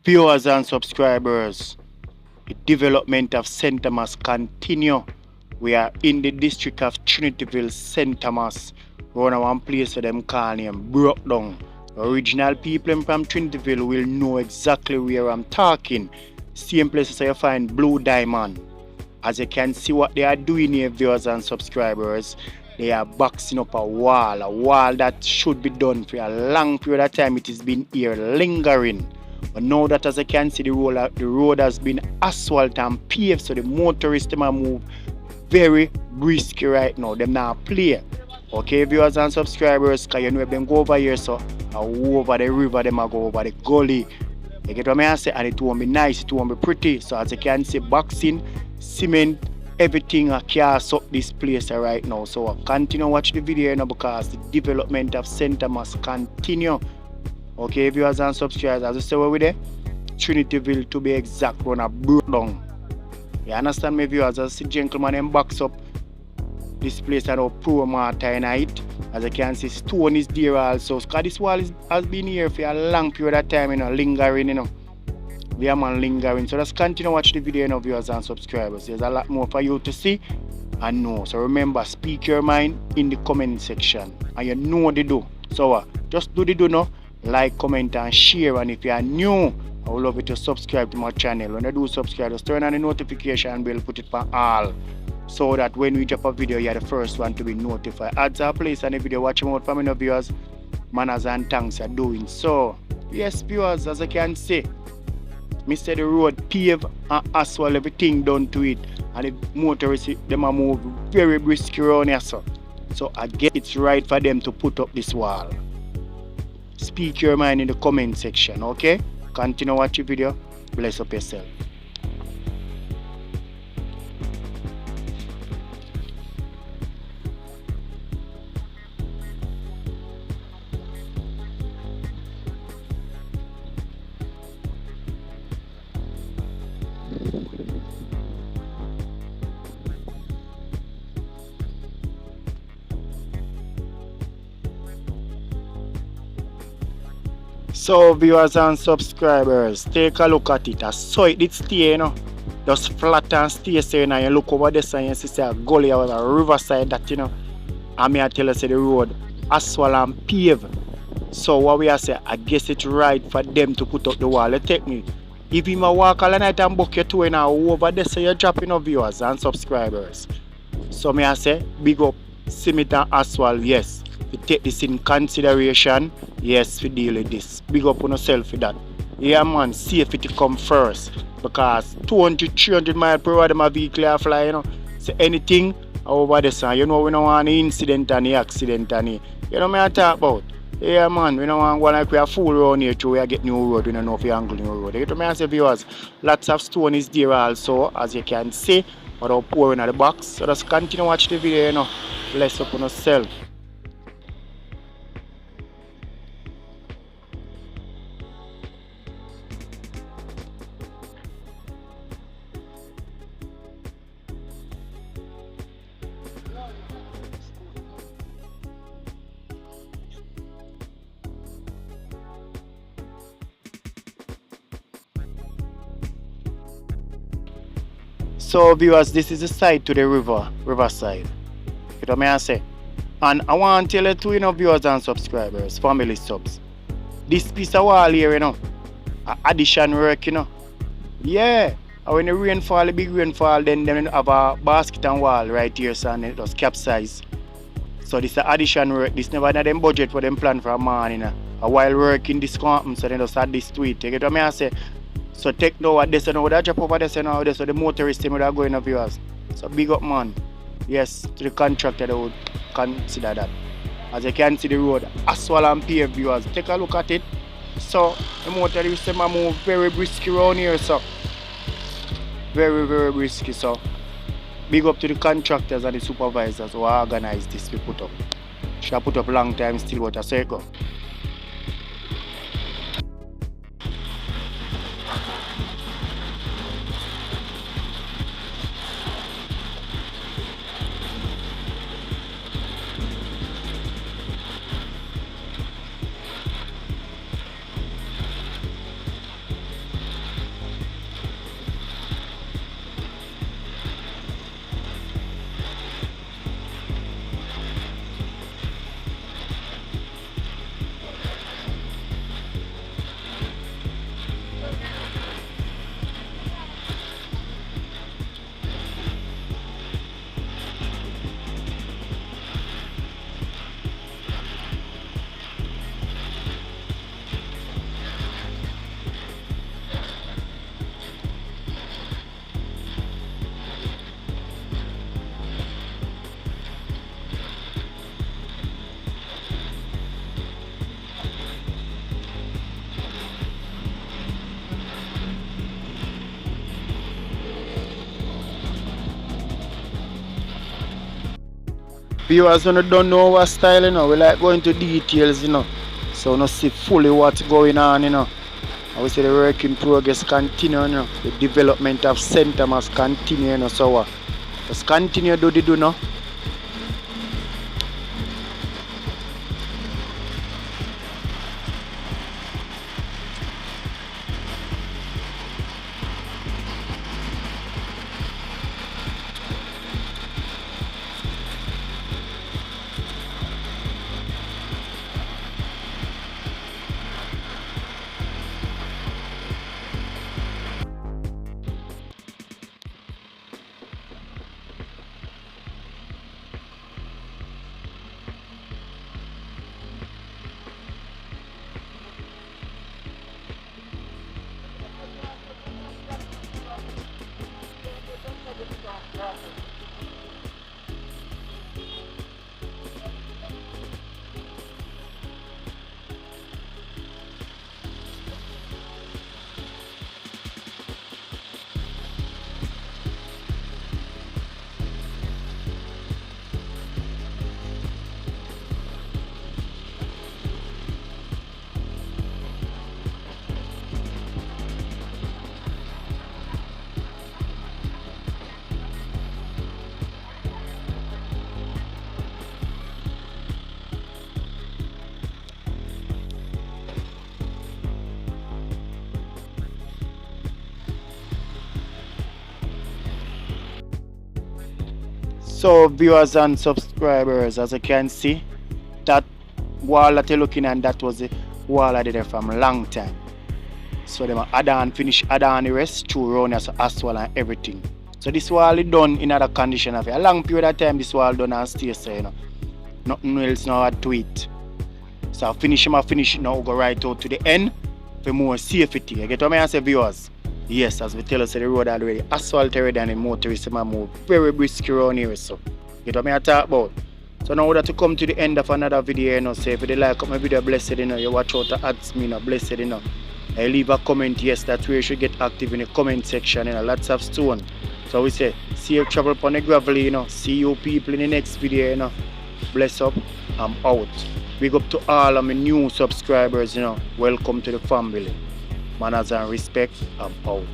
Viewers and subscribers, the development of St. Thomas continue. We are in the district of TRINITYVILLE St. Thomas. We're on one place where them call name broke down. The original people from TRINITYVILLE will know exactly where I'm talking. Same places you find Blue Diamond. As you can see what they are doing here, viewers and subscribers, they are boxing up a wall that should be done for a long period of time. It has been here lingering. But now that, as I can see, the road has been asphalt and paved, so the motorists them move very brisk right now. Them not play. Okay, viewers and subscribers, because you know if them go over here, so over the river, them go over the gully. You get what I say? And it won't be nice, it won't be pretty. So as you can see, boxing, cement, everything cast up this place right now. So continue watch the video now because the development of St. Thomas continue. Okay, viewers and subscribers, as I say where we there, TRINITYVILLE to be exact, gonna break down. You understand me, viewers? As I see gentlemen them box up this place and now pour mortar in it. As I can see, stone is there also. Because this wall has been here for a long period of time, lingering, We are man lingering. So let's continue watch the video, viewers and subscribers. There's a lot more for you to see and know. So remember, speak your mind in the comment section. And you know what to do. So just do the do now. Like, comment and share, and if you are new, I would love you to subscribe to my channel. When you do subscribe, just turn on the notification bell, put it for all, so that when we drop a video, you're the first one to be notified. Ads are placed on the video, watch them out for my viewers. Manners and thanks are doing so. Yes, viewers, as I can see, Mr. the road pave and asphalt, everything done to it, and the motorists them are move very brisk around here, so I guess it's right for them to put up this wall. Speak your mind in the comment section, okay? Continue watch the video. Bless up yourself. So viewers and subscribers, take a look at it. I saw it did stay, just flat and stay, so you look over this and you see a gully or a riverside that, and me I tell you, say the road asphalt and pave. So what we are saying, I guess it's right for them to put up the wall. You take me. If you walk all night and book your two over there, so you're dropping viewers and subscribers. So me I say, big up cement and asphalt, yes. You take this in consideration, yes, we deal with this. Big up on yourself for that. Yeah, man, safety come first. Because 200, 300 miles per hour, my vehicle are fly, So anything over the sun, we don't want any incident and accident and you know what I talk about? Yeah, man, we don't want to go like we are fool around here till we get new road, we don't know if we angle new road. You know what I say, viewers? Lots of stone is there also, as you can see, without pouring at the box. So just continue watch the video, Bless up on yourself. So viewers, this is the side to the riverside. You know what I say? And I want to tell you to viewers and subscribers, family subs. This piece of wall here, addition work, Yeah. And when the rainfall, the big rainfall, then have a basket and wall right here, so and it does capsize. So this is addition work. This never had them budget for them plan for a man, A while working this come, so they just add this to it. You get what I say? So take now what this and now, that drop over this and now, so the motorist team are going to viewers. So big up, man. Yes, to the contractor, they would consider that. As you can see the road, asphalt and paved, viewers. Take a look at it. So the motorists team are move very brisk around here, so. Very, very risky, so. Big up to the contractors and the supervisors who organize this we put up. Should have put up a long time still, but I say go. Viewers when you don't know our style, you know, we like going to details, you know. So you know, see fully what's going on, you know. I would say the work in progress continue, you know. The development of St. Thomas continue, you know. So just continue do now. So viewers and subscribers, as you can see, that wall that you're looking at, that was the wall I did there from a long time. So them finish add on the rest through round as asphalt and everything. So this wall is done in other condition of a long period of time. This wall done and stay so, you know. Nothing else now add to it. So I finish it now, go right out to the end for more safety. You get what I say, viewers? Yes, as we tell us the road already asphalt already and the motorists move very brisk around here. So you know what I talk about. So now that to come to the end of another video, you know, say if you like my video, blessed, you know, you watch out the ads, me, you know, blessed, you know. I leave a comment, yes, that's where you should get active in the comment section, you know, lots of stone. So we say, safe travel upon the gravel, you know, see you people in the next video, you know. Bless up, I'm out. Big up to all of my new subscribers, you know. Welcome to the family. Manners and respect, I'm out.